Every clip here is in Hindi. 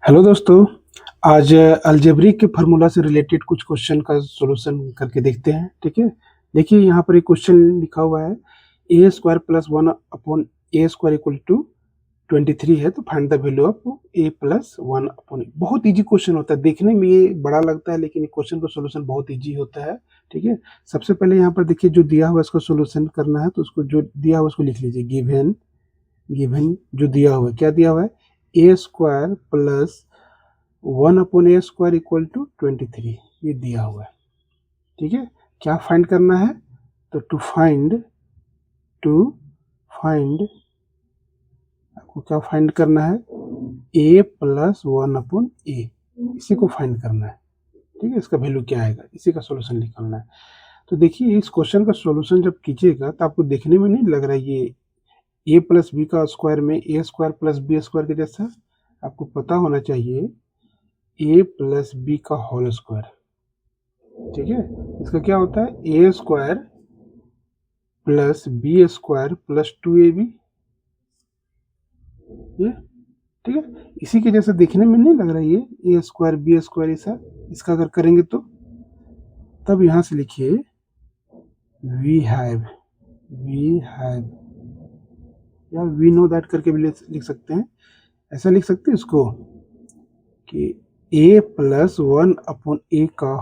हेलो दोस्तों, आज अलजेब्रिक के फार्मूला से रिलेटेड कुछ क्वेश्चन का सॉल्यूशन करके देखते हैं। ठीक है, देखिए यहाँ पर एक क्वेश्चन लिखा हुआ है a square plus one upon a square equal to 23 है, तो find the value of a plus one upon a. बहुत इजी क्वेश्चन होता है, देखने में ये बड़ा लगता है लेकिन क्वेश्चन का सॉल्यूशन बहुत इजी होता है। ठीक है, सबसे पहले यहाँ पर देखिए जो दिया हुआ है इसको सॉल्यूशन करना है, तो उसको जो दिया हुआ उसको लिख लीजिए। गिवन गिवन जो दिया हुआ है, क्या दिया हुआ है, a square plus 1 upon a square equal to 23, ये दिया हुआ है। ठीक है, क्या फाइंड करना है, तो टू फाइंड आपको क्या फाइंड करना है, ए प्लस वन अपॉन ए, इसी को फाइंड करना है। ठीक है, इसका वैल्यू क्या आएगा, इसी का सॉल्यूशन निकालना है। तो देखिए इस क्वेश्चन का सॉल्यूशन जब कीजिएगा तो आपको देखने में नहीं लग रहा है ये ए प्लस बी का स्क्वायर में a square plus b square के जैसा। आपको पता होना चाहिए ए प्लस बी का होल स्क्वायर। ठीक है, इसका क्या होता है, a square plus b square plus 2ab। ये ठीक है, इसी के जैसे देखने में नहीं लग रहा है ये ए स्क्वायर बी स्क्वायर ऐसा। इसका अगर करेंगे तो तब यहां से लिखिए वी हैव या वी नो दैट करके भी लिख सकते हैं। ऐसा लिख सकते हैं इसको कि ए प्लस वन अपॉन ए का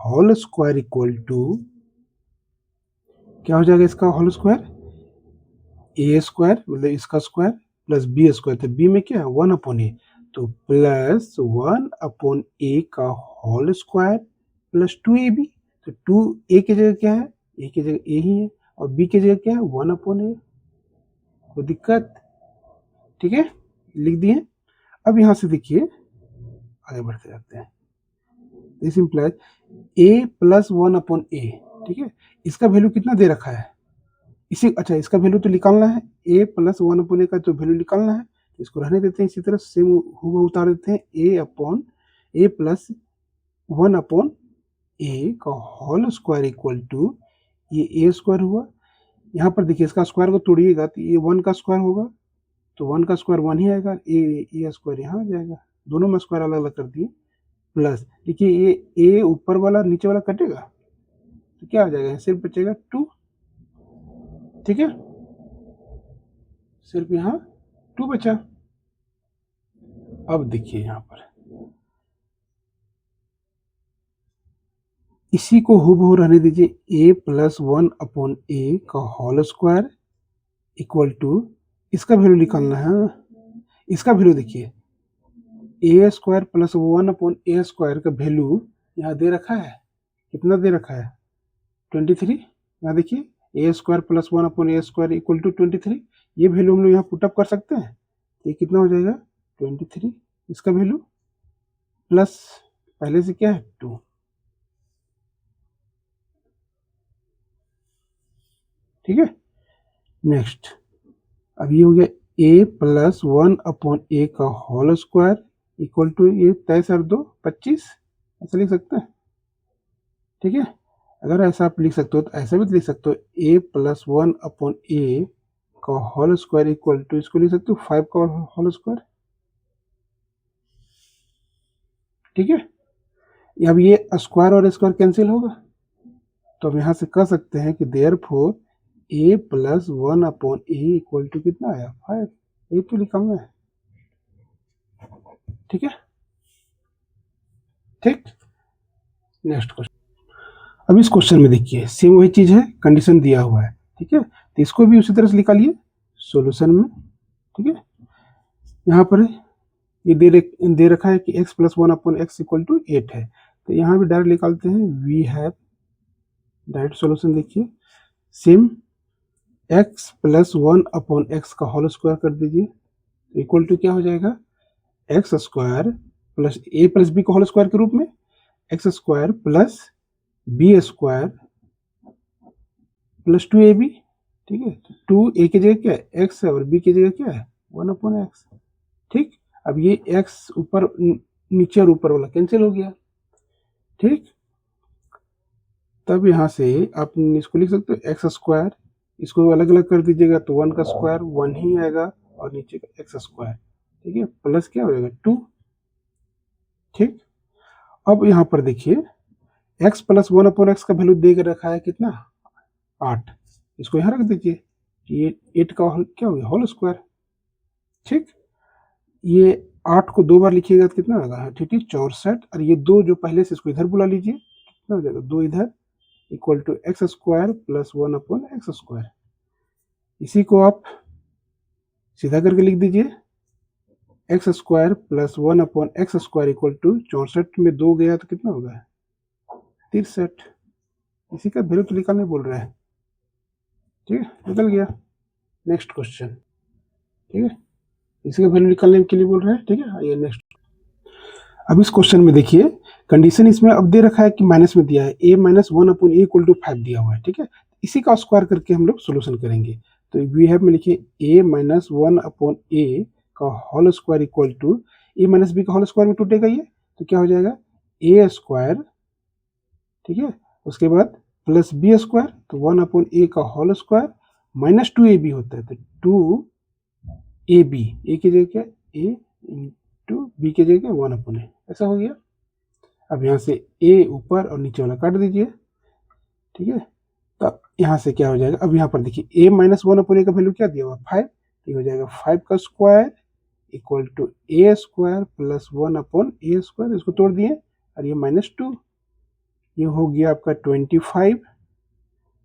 होल स्क्वायर इक्वल टू क्या हो जाएगा, इसका होल स्क्वायर ए स्क्वायर मतलब इसका स्क्वायर प्लस बी स्क्वायर, तो बी में क्या है 1 अपॉन ए, तो प्लस 1 अपॉन ए का होल स्क्वायर प्लस 2ab। तो 2 ए की जगह क्या है, ए की जगह ए ही है, और बी की जगह क्या है 1 अपॉन ए। कोई दिक्कत, ठीक है, लिख दिए। अब यहां से देखिए आगे बढ़ते जाते हैं। This implies a plus one upon a. ठीक है, इसका वैल्यू कितना दे रखा है, इसी अच्छा इसका वैल्यू तो निकालना है, ए प्लस वन अपॉन ए का जो वैल्यू निकालना है, इसको रहने देते हैं इसी तरह, सेम हुआ उतार देते हैं। ए प्लस वन अपॉन ए का होल स्क्वायर इक्वल टू ये ए स्क्वायर हुआ। यहाँ पर देखिए इसका स्क्वायर को तोड़िएगा तो ये 1 का स्क्वायर होगा, तो 1 का स्क्वायर 1 ही आएगा, ए स्क्वायर यहाँ आ जाएगा, दोनों में स्क्वायर अलग अलग कर दिए। प्लस देखिए ये ए ऊपर वाला नीचे वाला कटेगा तो क्या आ जाएगा, सिर्फ बचेगा 2। ठीक है, सिर्फ यहाँ 2 बचा। अब देखिए यहाँ पर इसी को हूबहू रहने दीजिए, ए प्लस वन अपॉन ए का होल स्क्वायर इक्वल टू इसका वैल्यू निकालना है। इसका वैल्यू देखिए a square plus one upon a square का वैल्यू यहाँ दे रखा है, कितना दे रखा है 23। यहाँ देखिए a square plus one upon a square equal to 23, ये वैल्यू हम लोग यहाँ पुटअप कर सकते हैं। ये कितना हो जाएगा 23, इसका वैल्यू प्लस पहले से क्या है 2। ठीक है, नेक्स्ट अब ये हो गया ए प्लस वन अपॉन ए का होल स्क्वायर इक्वल टू ये 23 और 2 25, ऐसा लिख सकते हैं। ठीक है, अगर ऐसा आप लिख सकते हो तो ऐसा भी लिख सकते हो, ए प्लस वन अपॉन ए का होल स्क्वायर इक्वल टू इसको लिख सकते हो 5 का होल स्क्वायर। ठीक है, अब ये स्क्वायर और स्क्वायर कैंसिल होगा, तो हम यहाँ से कह सकते हैं कि therefore A plus one upon A equal to कितना आया 5, ये तो लिखा हुआ है। ठीक है, ठीक, नेक्स्ट क्वेश्चन। अब इस क्वेश्चन में देखिए सेम वही चीज है, कंडीशन दिया हुआ है। ठीक है, तो इसको भी उसी तरह से निकालिए सॉल्यूशन में। ठीक है, यहाँ पर ये दे रखा है कि x plus one upon x equal to 8 है, तो यहाँ भी डायरेक्ट निकालते हैं। वी हैव डायरेक्ट सॉल्यूशन देखिए same, x plus one upon x का होल स्क्वायर कर दीजिए, तो इक्वल टू क्या हो जाएगा x square plus a plus b का होल स्क्वायर के रूप में x square plus b square plus 2ab। ठीक है, 2 ए की जगह क्या है एक्स है और बी की जगह क्या है 1 अपॉन एक्स। ठीक, अब ये एक्स ऊपर नीचे और ऊपर वाला कैंसिल हो गया। ठीक, तब यहाँ से आप इसको लिख सकते हो एक्स स्क्वायर, इसको अलग अलग कर दीजिएगा तो 1 का स्क्वायर 1 ही आएगा और नीचे का एक्स स्क्वायर। ठीक है, प्लस क्या हो जाएगा 2। ठीक। अब यहाँ पर देखिए x प्लस 1/x का वैल्यू दे के रखा है कितना, 8। इसको यहाँ रख दीजिए, ये 8 का क्या हो गया, होल स्क्वायर। ठीक, ये 8 को 2 बार लिखिएगा तो कितना होगा, ठीक ठीक 64। और ये 2 जो पहले से, इसको इधर बुला लीजिए, कितना हो जाएगा, 2 इधर, equal to x square plus 1/x²। इसी को आप सीधा करके लिख दीजिए, x² plus 1/x² equal to 64 में 2 गया तो कितना होगा, 63। इसी का वैल्यू तो निकालने बोल रहा है। ठीक है, निकल गया। Next question. ठीक है, इसी का वैल्यू निकालने के लिए बोल रहा है। ठीक है, आइए नेक्स्ट। अब इस क्वेश्चन में देखिए कंडीशन इसमें अब दे रखा है कि माइनस में दिया है a minus 1/a equal to 5 दिया हुआ है। ठीक है, इसी का स्क्वायर करके हम लोग सोल्यूशन करेंगे। तो वी हैव में लिखिए a माइनस 1/a का whole square equal to a minus b का होल स्क्वायर में टूटेगा ये, तो क्या हो जाएगा a²। ठीक है, उसके बाद प्लस b², तो 1/a का होल स्क्वायर माइनस 2ab होता है, तो 2ab, a की जगह क्या, a इंटू बी की जगह 1/a, ऐसा हो गया। अब यहाँ से a ऊपर और नीचे वाला काट दीजिए। ठीक है, तो यहाँ से क्या हो जाएगा, अब यहाँ पर देखिए a माइनस 1/a का वैल्यू क्या दिया हुआ, 5। ये हो जाएगा 5 का square equal to a² plus 1/a², इसको तोड़ दिए, और ये -2, ये हो गया आपका 25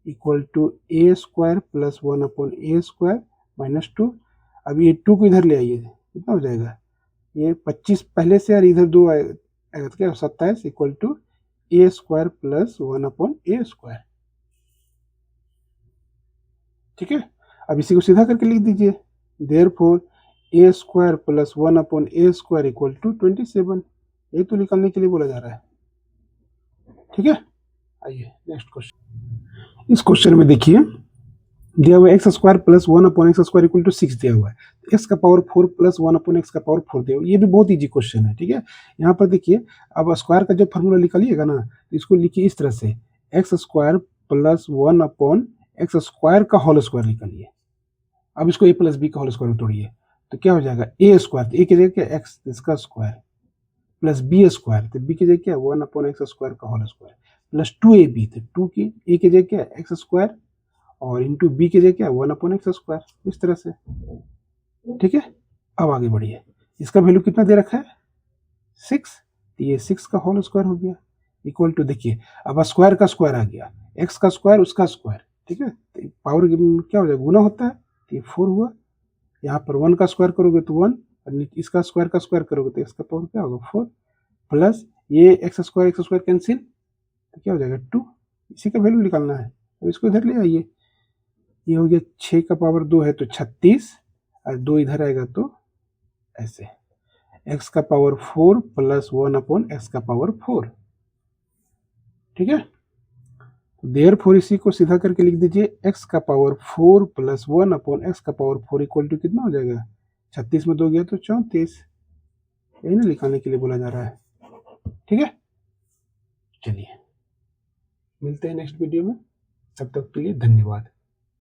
equal to a² plus 1/a² -2। अब ये 2 को इधर ले आइए, कितना हो जाएगा, ये 25 पहले से और इधर 2 आएगा तो क्या, 27 equal to a² plus 1/a²। ठीक है, अब इसी को सीधा करके लिख दीजिए, therefore a² plus 1/a² equal to 27। ये तो निकालने के लिए बोला जा रहा है। ठीक है, आइए नेक्स्ट क्वेश्चन। इस क्वेश्चन में देखिए दिया हुआ x² plus 1/x² equal to 6 दिया हुआ है, x का पावर 4 प्लस 1/x का पावर 4 दिया हुआ है। ये भी बहुत इजी क्वेश्चन है। ठीक है, यहाँ पर देखिए अब स्क्वायर का जब फॉर्मूला निकालिएगा ना, तो इसको लिखिए इस तरह से, x² प्लस 1/x² का होल स्क्वायर निकालिए। अब इसको a प्लस b का होल स्क्वायर में तोड़िए, तो क्या हो जाएगा, a², तो a की जगह क्या, x इसका स्क्वायर, प्लस b², तो b की जगह क्या, 1/x² का होल स्क्वायर, प्लस 2ab, तो 2 की a की जगह क्या, x², और इंटू बी की जगह क्या, 1/x², इस तरह से। ठीक है, अब आगे बढ़िए, इसका वैल्यू कितना दे रखा है, 6, तो ये 6 का होल स्क्वायर हो गया इक्वल टू, देखिए अब स्क्वायर का स्क्वायर आ गया, x का स्क्वायर उसका स्क्वायर। ठीक है, तो पावर क्या हो जाएगा, गुना होता है, तो ये 4 हुआ। यहाँ पर 1 का स्क्वायर करोगे तो 1, और इसका स्क्वायर का स्क्वायर करोगे तो इसका पावर क्या होगा, 4, प्लस ये x² कैंसिल, तो क्या हो जाएगा 2। इसी का वैल्यू निकालना है, तो इसको इधर ले आइए, ये हो गया 6 का पावर 2 है तो 36, और 2 इधर आएगा तो ऐसे, x का पावर 4 प्लस 1/x का पावर 4। ठीक है, तो देयरफॉर इसी को सीधा करके लिख दीजिए, x का पावर 4 प्लस 1/x का पावर 4 इक्वल टू कितना हो जाएगा, 36 में 2 गया तो 34। यही ना लिखाने के लिए बोला जा रहा है। ठीक है, चलिए मिलते हैं नेक्स्ट वीडियो में, तब तक के लिए धन्यवाद।